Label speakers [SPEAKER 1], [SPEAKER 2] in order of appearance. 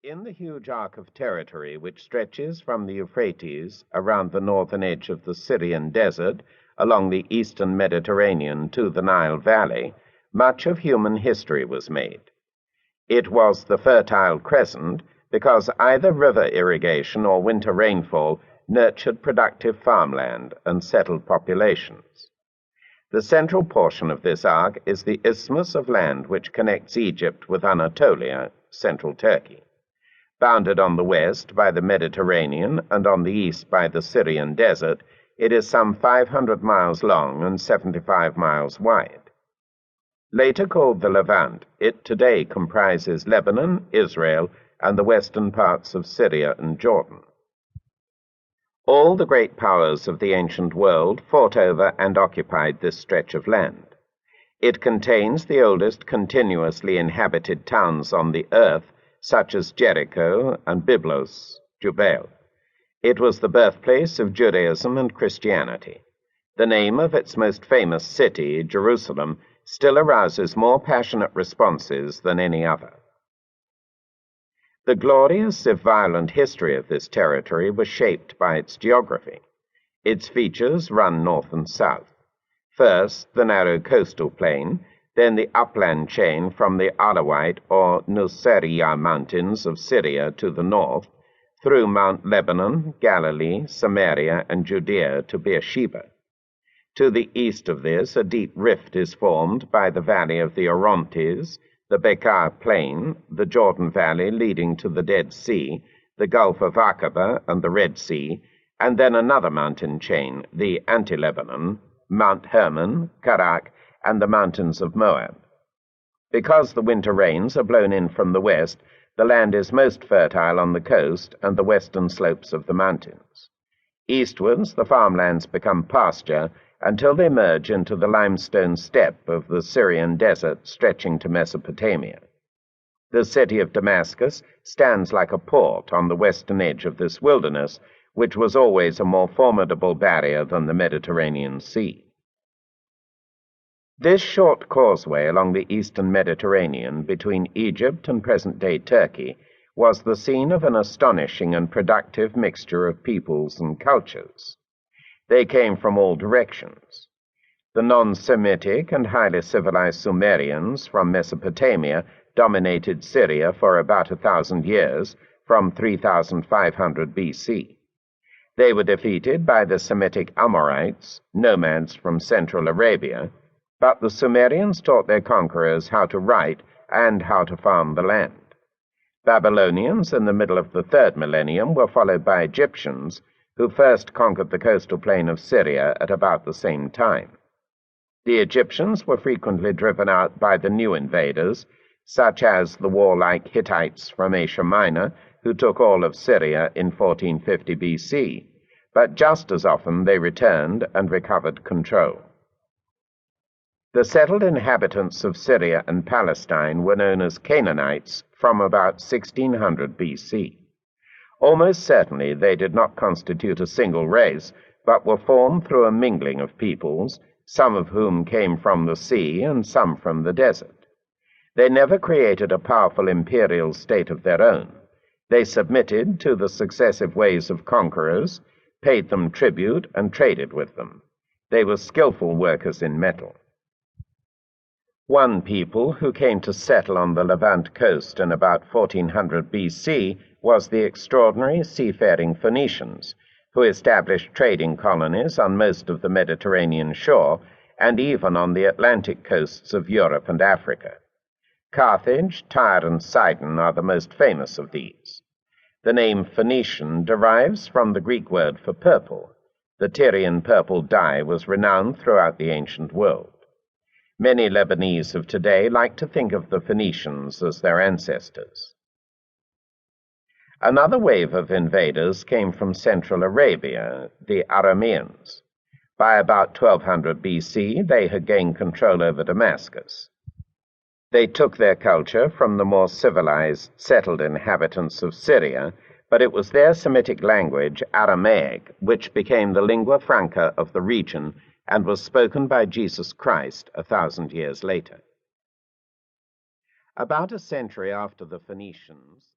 [SPEAKER 1] In the huge arc of territory which stretches from the Euphrates around the northern edge of the Syrian desert, along the eastern Mediterranean to the Nile Valley, much of human history was made. It was the Fertile Crescent because either river irrigation or winter rainfall nurtured productive farmland and settled populations. The central portion of this arc is the isthmus of land which connects Egypt with Anatolia, central Turkey. Bounded on the west by the Mediterranean and on the east by the Syrian desert, it is some 500 miles long and 75 miles wide. Later called the Levant, it today comprises Lebanon, Israel, and the western parts of Syria and Jordan. All the great powers of the ancient world fought over and occupied this stretch of land. It contains the oldest continuously inhabited towns on the earth, such as Jericho and Byblos, Jubal. It was the birthplace of Judaism and Christianity. The name of its most famous city, Jerusalem, still arouses more passionate responses than any other. The glorious, if violent, history of this territory was shaped by its geography. Its features run north and south. First, the narrow coastal plain, then the upland chain from the Alawite or Nusayriya mountains of Syria to the north, through Mount Lebanon, Galilee, Samaria, and Judea to Beersheba. To the east of this, a deep rift is formed by the valley of the Orontes, the Bekaa Plain, the Jordan Valley leading to the Dead Sea, the Gulf of Aqaba and the Red Sea, and then another mountain chain, the Anti-Lebanon, Mount Hermon, Karak, and the mountains of Moab. Because the winter rains are blown in from the west, the land is most fertile on the coast and the western slopes of the mountains. Eastwards, the farmlands become pasture until they merge into the limestone steppe of the Syrian desert stretching to Mesopotamia. The city of Damascus stands like a port on the western edge of this wilderness, which was always a more formidable barrier than the Mediterranean Sea. This short causeway along the eastern Mediterranean between Egypt and present-day Turkey was the scene of an astonishing and productive mixture of peoples and cultures. They came from all directions. The non-Semitic and highly civilized Sumerians from Mesopotamia dominated Syria for about 1,000 years, from 3,500 BC. They were defeated by the Semitic Amorites, nomads from Central Arabia, but the Sumerians taught their conquerors how to write and how to farm the land. Babylonians in the middle of the 3rd millennium were followed by Egyptians, who first conquered the coastal plain of Syria at about the same time. The Egyptians were frequently driven out by the new invaders, such as the warlike Hittites from Asia Minor, who took all of Syria in 1450 BC, but just as often they returned and recovered control. The settled inhabitants of Syria and Palestine were known as Canaanites from about 1600 BC. Almost certainly they did not constitute a single race, but were formed through a mingling of peoples, some of whom came from the sea and some from the desert. They never created a powerful imperial state of their own. They submitted to the successive ways of conquerors, paid them tribute, and traded with them. They were skillful workers in metal. One people who came to settle on the Levant coast in about 1400 BC was the extraordinary seafaring Phoenicians, who established trading colonies on most of the Mediterranean shore and even on the Atlantic coasts of Europe and Africa. Carthage, Tyre, and Sidon are the most famous of these. The name Phoenician derives from the Greek word for purple. The Tyrian purple dye was renowned throughout the ancient world. Many Lebanese of today like to think of the Phoenicians as their ancestors. Another wave of invaders came from Central Arabia, the Arameans. By about 1200 BC, they had gained control over Damascus. They took their culture from the more civilized, settled inhabitants of Syria, but it was their Semitic language, Aramaic, which became the lingua franca of the region and was spoken by Jesus Christ 1,000 years later. About a century after the Phoenicians,